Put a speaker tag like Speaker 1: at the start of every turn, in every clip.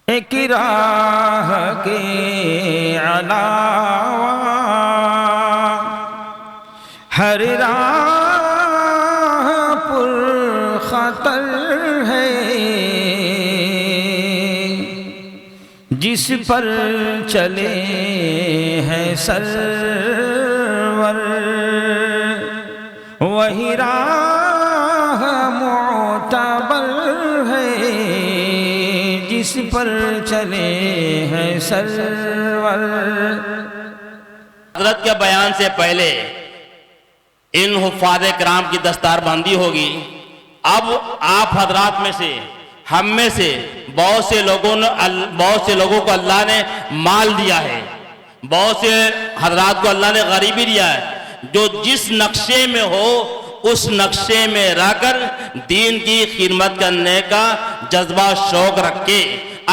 Speaker 1: एक राह के अलावा हर राह पुरखतर है, जिस पर चले हैं सरवर वही राह मोतबर है, जिस पर चले हैं सरवर।
Speaker 2: हजरत के बयान से पहले इन हुफ़ाज़े किराम की दस्तारबंदी होगी। अब आप हजरात में से, हम में से बहुत से लोगों को अल्लाह ने माल दिया है, बहुत से हजरात को अल्लाह ने गरीबी दिया है। जो जिस नक्शे में हो उस नक्शे में रहकर दीन की खिदमत करने का जज्बा शौक रख के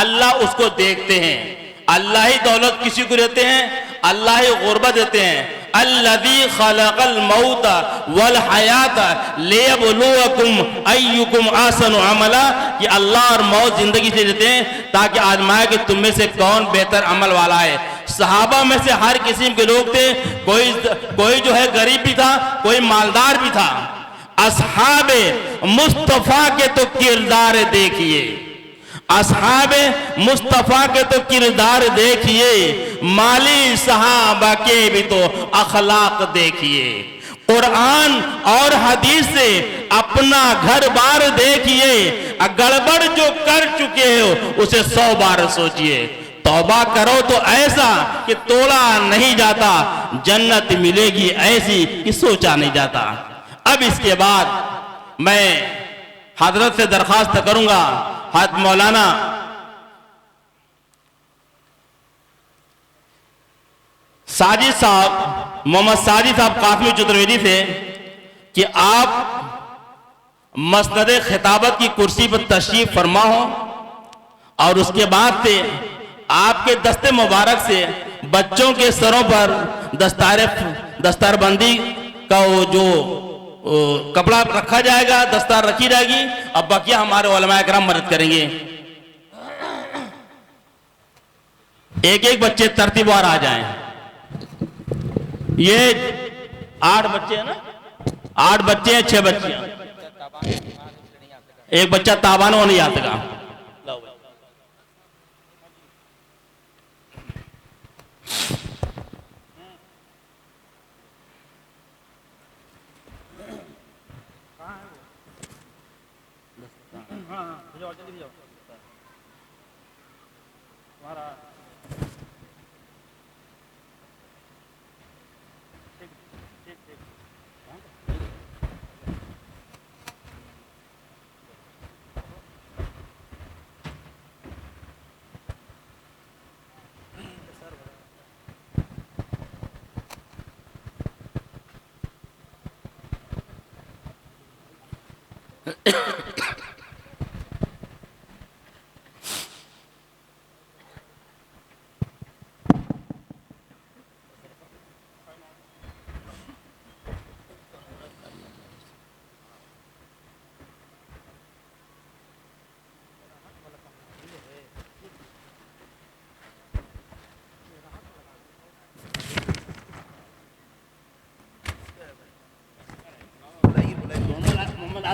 Speaker 2: अल्लाह उसको देखते हैं। अल्लाह ही दौलत किसी को देते हैं, अल्लाह ही गुर्बत देते हैं। अल्लज़ी खलक़ल मौत वल हयात लियब्लुवकुम अय्युकुम अहसनु अमला, कि अल्लाह और मौत जिंदगी से देते हैं ताकि आजमाए कि तुम में से कौन बेहतर अमल वाला है। सहाबा में से हर किस्म के लोग थे, कोई जो है गरीब भी था, कोई मालदार भी था। असहाबे मुस्तफ़ा के तो किरदार देखिए, असहाबे मुस्तफ़ा के तो किरदार देखिए, माली सहाबा के भी तो अखलाक देखिए। कुरान और हदीस से अपना घर बार देखिए, गड़बड़ जो कर चुके हो उसे 100 बार सोचिए। तौबा करो तो ऐसा कि तोड़ा नहीं जाता, जन्नत मिलेगी ऐसी कि सोचा नहीं जाता। अब इसके बाद मैं हजरत से दरखास्त करूंगा, हज़रत मौलाना साजिद साहब, मोहम्मद साजिद साहब कासमी चतुर्वेदी से, कि आप मसनद खिताबत की कुर्सी पर तशरीफ फरमा हो और उसके बाद से आपके दस्ते मुबारक से बच्चों के सरों पर दस्तारबंदी का वो जो कपड़ा रखा जाएगा, दस्तार रखी जाएगी, अब बाकी हमारे उलमाए किराम मदद करेंगे। एक एक बच्चे तरतीबवार आ जाएं। ये 8 बच्चे हैं ना, 8 बच्चे हैं, 6 बच्चे हैं, एक बच्चा ताबान हो नहीं आता।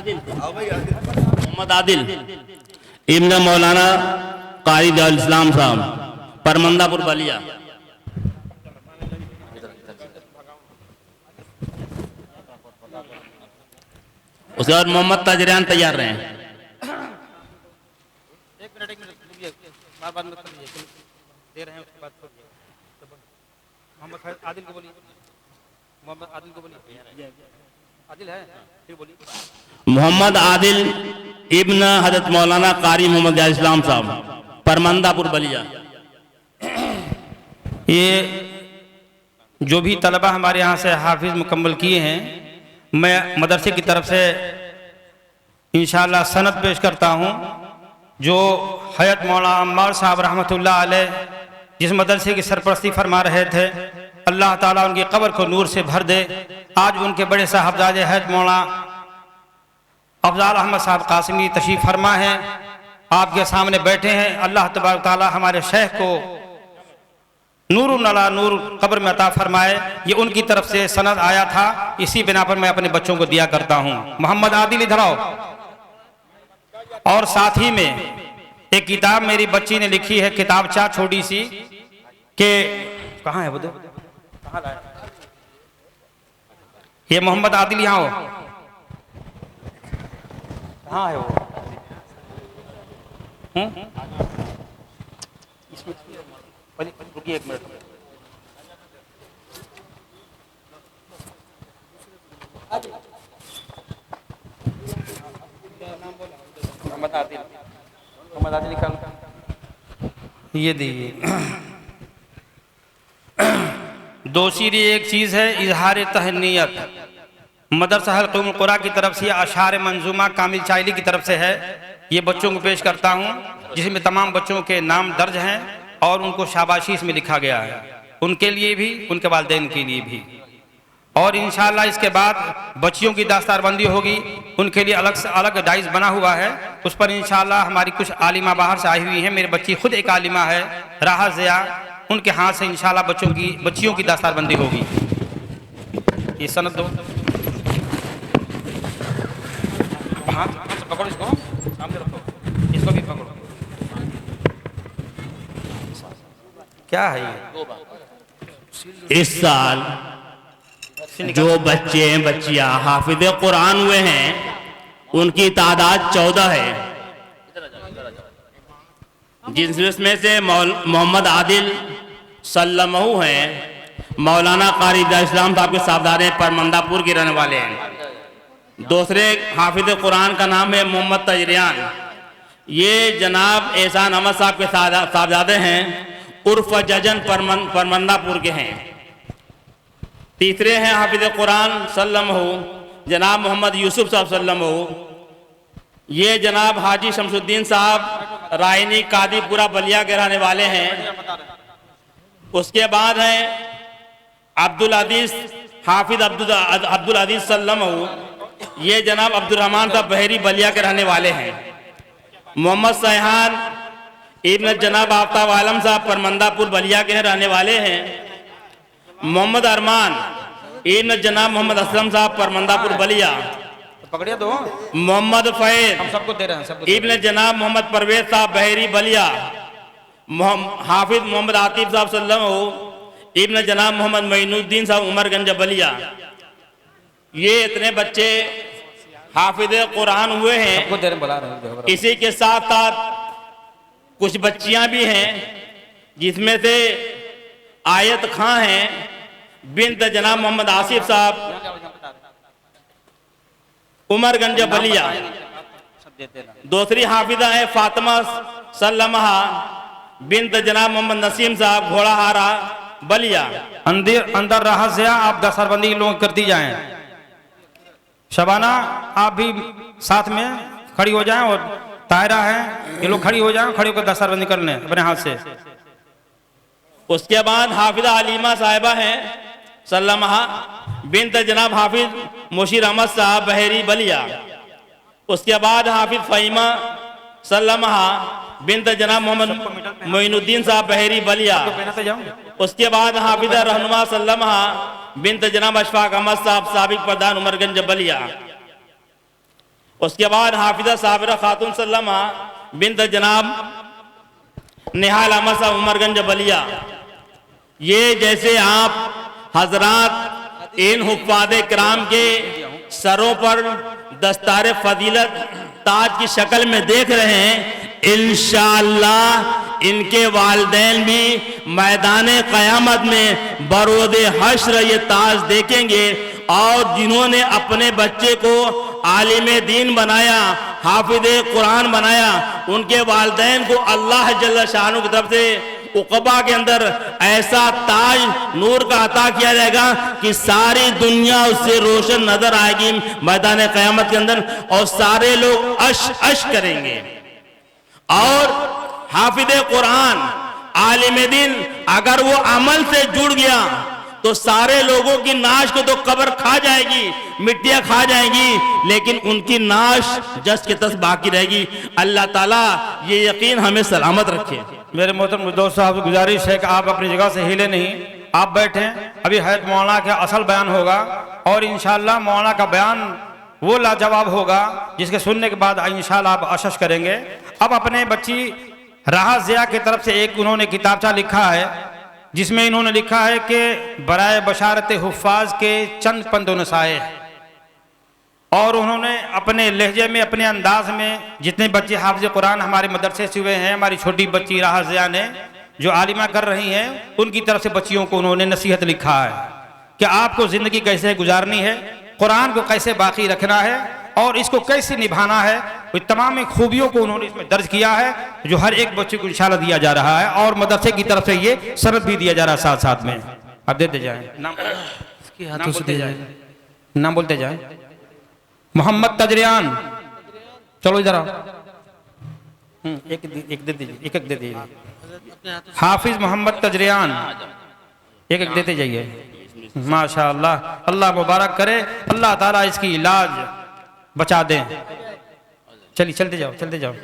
Speaker 2: मोहम्मद आदिल इब्न मौलाना कारी दारुल इस्लाम साहब, परमंदापुर बलिया। उसके बाद मोहम्मद ताजरियान तैयार रहे हैं। एक मिनट बार मत करिए, दे रहे हैं उसके बाद मोहम्मद आदिल को बोलिए, मोहम्मद आदिल को बोलिए। आदिल है, फिर बोलिए। मोहम्मद आदिल इब्न हजरत मौलाना कारी मोहम्मद इस्लाम साहब, परमंदापुर बलिया।
Speaker 1: ये जो भी तलबा हमारे यहाँ से हाफिज मुकम्मल किए हैं, मैं मदरसे की तरफ से इंशाअल्लाह सनद पेश करता हूँ। जो हज़रत मौलाना अम्मार साहब रहमतुल्लाह अलैह जिस मदरसे की सरपरस्ती फरमा रहे थे, अल्लाह ताला उनकी कब्र को नूर से भर दे। आज उनके बड़े साहबजादे हज़रत मौलाना अफजाल अहमद साहब कासिमी तशरीफ़ फरमा है। आपके सामने बैठे हैं। अल्लाह तबारक ताला हमारे शेख को नूर नला नूर कब्र में अता फरमाए। ये उनकी तरफ से सनद आया था, इसी बिना पर मैं अपने बच्चों को दिया करता हूँ। मोहम्मद आदिल इधर आओ। और साथ ही में एक किताब मेरी बच्ची ने लिखी है, किताबचा छोटी सी, के कहाँ है वो? कहाँ लाया? ये मोहम्मद आदिल यहाँ हो, कहाँ है वो? रुकिए एक मिनट। मोहम्मद आदिल निकाल, ये दीजिए। दूसरी एक चीज़ है इजहार तहनीयत, मदरसा हल्क़ुल क़ुरा की तरफ से अशार मंजूमा कामिल चाइली की तरफ से है। ये बच्चों को पेश करता हूँ, जिसमें तमाम बच्चों के नाम दर्ज हैं और उनको शाबाशी इसमें लिखा गया है, उनके लिए भी, उनके वालिदैन के लिए भी। और इंशाअल्लाह इसके बाद बच्चियों की दास्तारबंदी होगी, उनके लिए अलग से अलग डाइस बना हुआ है। उस पर इंशाअल्लाह हमारी कुछ आलिमा बाहर से आई हुई हैं। मेरी बच्ची खुद एक आलिमा है, राहत ज़िया, उनके हाथ से इंशाअल्लाह बच्चियों की दास्तारबंदी होगी। ये सनद दो, हाथ से पकड़ो, इसको सामने रखो, इसको भी पकड़ो। क्या है ये?
Speaker 2: इस साल जो बच्चे बच्चियां हाफिज कुरान हुए हैं उनकी तादाद 14 है, जिसमें से मोहम्मद आदिल सल्लमहू हैं, मौलाना कारी इस्लाम साहब के साहबजादे परमंदापुर के रहने वाले हैं। दूसरे हाफिज कुरान का नाम है मोहम्मद तजरियान, ये जनाब एहसान अहमद साहब के साहबजादे हैं, उर्फ जजन परमंदापुर के हैं। तीसरे हैं हाफिज कुरान सल्लमहू जनाब मोहम्मद यूसुफ साहब सल्लमहू, ये जनाब हाजी शमसुद्दीन साहब रायनी कादीपुरा बलिया के रहने वाले हैं। उसके बाद हैं अब्दुल अजीज हाफिज अब्दुल अजीज सल्लमहू, ये जनाब अब्दुल रहमान साहब बहरी बलिया के रहने वाले हैं। मोहम्मद सैहान इब्न जनाब आफ्ताब आलम साहब परमंदापुर बलिया के रहने वाले हैं। मोहम्मद अरमान इब्न जनाब मोहम्मद असलम साहब परमंदापुर बलिया,
Speaker 1: पकड़िए दो।
Speaker 2: मोहम्मद फैज
Speaker 1: हम सबको दे रहे हैं, सबको
Speaker 2: इब्न जनाब मोहम्मद परवेज साहब बहरी बलिया, हाफिज मोहम्मद आतिफ साहब सल्लमहू इब्न जनाब मोहम्मद मोइनुद्दीन साहब उमरगंज बलिया। ये इतने बच्चे हाफिज कुरान हुए हैं। इसी के साथ साथ कुछ बच्चियां भी हैं, जिसमें से आयत खां हैं बिन्त जनाब मोहम्मद आसिफ साहब उमरगंज बलिया। दूसरी हाफिजा है फातिमा सल्लमहा बिन्त जनाब मोहम्मद नसीम साहब घोड़ाहारा बलिया।
Speaker 1: अंदर राहत से आप दस्तरबंदी लोग करती जाएं। शबाना आप भी साथ में खड़ी हो जाएं, और तायरा है, ये लोग खड़ी हो जाएं, खड़ी होकर दस्तरबंदी कर लें अपने हाथ से।
Speaker 2: उसके बाद हाफिजा अलीमा साहिबा हैं सल्लमहा बिन्त जनाब हाफिज मुशीर अहमद साहब बहरी बलिया। उसके बाद हाफिज फ़हीमा सल्लमहा बिन्त जनाब मोहम्मद मोइनुद्दीन साहब बहरी बलिया। उसके बाद हाफिजा रहनुमा सल्लमहा बिन्त जनाब अशफाक अहमद साहब साबिक प्रधान उमरगंज बलिया। उसके बाद हाफिजा साबिरा खातून सल्लमहा बिन्त जनाब निहाल अहमद साहब उमरगंज बलिया। ये जैसे आप हजरात इन हुफ़ाज़े किराम के सरों पर दस्तारे फजीलत ताज की शक्ल में देख रहे हैं, इंशाअल्लाह इनके वालिदैन भी मैदान क़यामत में बरोज़े हश्र ये ताज देखेंगे। और जिन्होंने अपने बच्चे को आलिम दीन बनाया, हाफिज़ कुरान बनाया, उनके वालिदैन को अल्लाह जल्ल शानु की तरफ से उक़बा के अंदर ऐसा ताज नूर का अता किया जाएगा कि सारी दुनिया उससे रोशन नजर आएगी मैदान क़यामत के अंदर, और सारे लोग अश अश करेंगे। और हाफिज़ कुरान आलिम दीन अगर वो अमल से जुड़ गया तो सारे लोगों की नाश को तो कब्र खा जाएगी, मिट्टियां खा जाएंगी, लेकिन उनकी नाश जस के तस बाकी रहेगी। अल्लाह ताला ये यकीन हमें सलामत रखे।
Speaker 1: मेरे मोहतरम दोस्त साहब, गुजारिश है कि आप अपनी जगह से हिले नहीं, आप बैठें। अभी हैत मौलाना का असल बयान होगा और इंशाअल्लाह मौलाना का बयान वो लाजवाब होगा जिसके सुनने के बाद इंशाअल्लाह आप अशश करेंगे। अब अपने बच्ची राहत ज़िया की तरफ से एक उन्होंने किताबचा लिखा है जिसमें इन्होंने लिखा है कि बराए बशारत हुफ़ाज़ के चंद पंदो नसाए, और उन्होंने अपने लहजे में, अपने अंदाज में जितने बच्चे हाफ़िज़ कुरान हमारे मदरसे से हुए हैं, हमारी छोटी बच्ची राहत ज़िया ने जो आलिमा कर रही हैं, उनकी तरफ से बच्चियों को उन्होंने नसीहत लिखा है कि आपको ज़िंदगी कैसे गुजारनी है, कुरान को कैसे बाकी रखना है और इसको कैसे निभाना है। वो तमाम खूबियों को उन्होंने इसमें दर्ज किया है जो हर एक बच्चे को इंशाअल्लाह दिया जा रहा है और मदरसे की तरफ से ये सनद भी दिया जा रहा है साथ साथ में। आप देते जाएं, नाम बोलते जाएं, नाम बोलते जाएं। मोहम्मद तजरियान, चलो इधर आओ, एक दे दीजिए, एक दे दीजिए। हाफिज मोहम्मद तजरियान, एक देते जाइए। माशाअल्लाह, अल्लाह मुबारक करे, अल्लाह ताला इसकी इलाज बचा दें। चलिए चलते जाओ, चलते जाओ,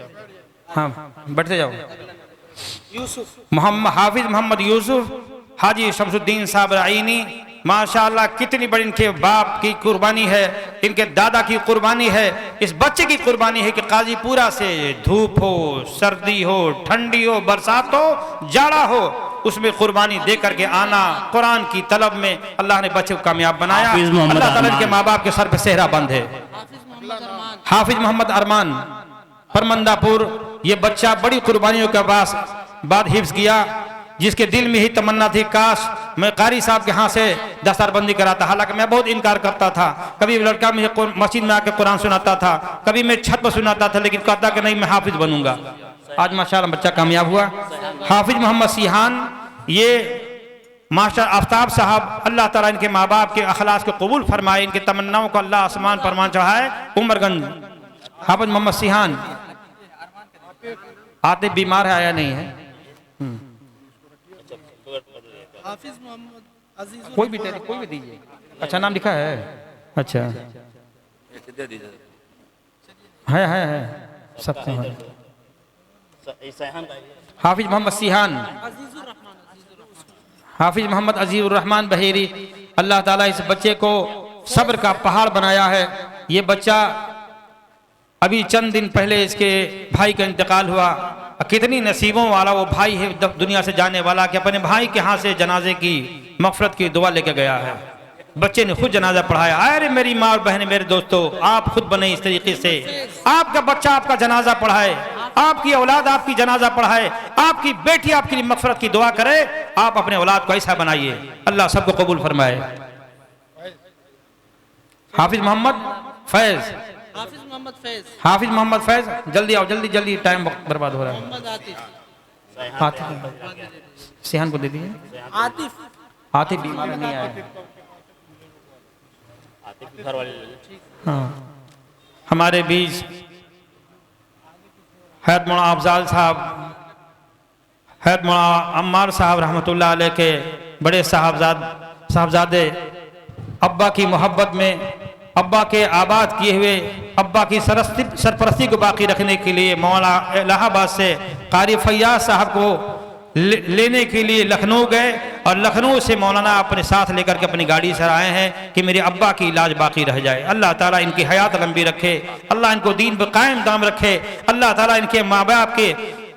Speaker 1: हाँ बैठते जाओ। मोहम्मद हाफिज मोहम्मद यूसुफ हाजी शमसुद्दीन साहब राईनी, माशाअल्लाह कितनी बड़ी इनके बाप की कुर्बानी है, इनके दादा की कुर्बानी है, इस बच्चे की कुर्बानी है कि काजीपुरा से धूप हो, सर्दी हो, ठंडी हो, बरसात हो, जाड़ा हो, उसमें कुर्बानी दे करके आना, कुरान की तलब में अल्लाह ने बच्चे को कामयाब बनाया। अल्लाह ताला के माँ बाप के सर पे सेहरा बंद है। हाफिज मोहम्मद अरमान परमंदापुर, ये बच्चा बड़ी कुर्बानियों के बाद हिफ्ज किया, जिसके दिल में ही तमन्ना थी काश मैं कारी साहब के यहाँ से दस्तारबंदी कराता। हालांकि मैं बहुत इनकार करता था, कभी लड़का मुझे मस्जिद में आकर कुरान सुनाता था, कभी मैं छत पर सुनाता था, लेकिन कहता कि नहीं मैं हाफिज बनूंगा। आज माशाअल्लाह बच्चा कामयाब हुआ। हाफिज मोहम्मद सिहान, ये मास्टर आफ्ताब साहब, अल्लाह ताला इनके माँ बाप के अखलास को कबूल फरमाए, इनके तमन्नाओं को अल्लाह आसमान परमान चढ़ाए। उमरगंज हाफिज मोहम्मद सिहान आते बीमार है, आया नहीं है।
Speaker 3: हाफिज मोहम्मद अजीज,
Speaker 1: कोई भी दीजिए। अच्छा नाम लिखा है, अच्छा है सब है। हाफिज मोहम्मद सिहान, हाफिज मोहम्मद अजीजुर रहमान बहेरी, अल्लाह ताला इस बच्चे को सब्र का पहाड़ बनाया है। ये बच्चा अभी चंद दिन पहले इसके भाई का इंतकाल हुआ। कितनी नसीबों वाला वो भाई है दुनिया से जाने वाला कि अपने भाई के हाथ से जनाजे की मगफरत की दुआ लेके गया है। बच्चे ने खुद जनाजा पढ़ाया। अरे मेरी माँ और बहनें, मेरे दोस्तों, आप खुद बने इस तरीके से, आपका बच्चा आपका जनाजा पढ़ाए, आपकी औलाद आपकी जनाजा पढ़ाए, आपकी बेटी आपके लिए मगफरत की दुआ करे। आप अपने औलाद को ऐसा बनाइए, अल्लाह सबको कबूल फरमाए। हाफिज मोहम्मद फैज,
Speaker 3: हाफिज मोहम्मद फैज,
Speaker 1: हाफिज मोहम्मद फैज, जल्दी आओ, जल्दी जल्दी, टाइम बर्बाद हो रहा है।
Speaker 3: मोहम्मद आतिफ,
Speaker 1: आतिफ सिहान को दे दिए।
Speaker 3: आतिफ
Speaker 1: आतिफ बीमार नहीं आया। हाँ, हमारे बीच हैत मौलाना अफजाल साहब, हैत मौलाना अम्मार साहब रहमतुल्लाह अलैह के बड़े साहबजादे, अब्बा की मोहब्बत में, अब्बा के आबाद किए हुए अब्बा की सरपरस्ती को बाकी रखने के लिए मौलाना इलाहाबाद से कारी फैयाज साहब को लेने के लिए लखनऊ गए और लखनऊ से मौलाना अपने साथ लेकर के अपनी गाड़ी से आए हैं कि मेरे अब्बा की इलाज बाकी रह जाए। अल्लाह ताला इनकी हयात लंबी रखे, अल्लाह इनको दीन पर कायम दाम रखे, अल्लाह ताला इनके माँ बाप के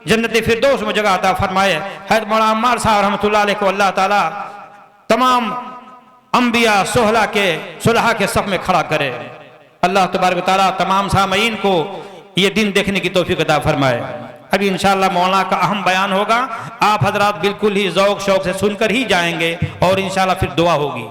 Speaker 1: जन्नत फिरदौस में जगह अता फरमाए। हैदर मौलाना अम्मार साहब रहमतुल्लाह अलैह को अल्लाह ताला तमाम अंबिया सोहला के सुलहा के सफ में खड़ा करे। अल्लाह तबारक ताला तमाम सामईन को ये दिन देखने की तौफीक अता फरमाए। अभी इंशाअल्लाह मौलाना का अहम बयान होगा, आप हजरात बिल्कुल ही ज़ौक़ शौक़ से सुनकर ही जाएंगे और इंशाअल्लाह फिर दुआ होगी।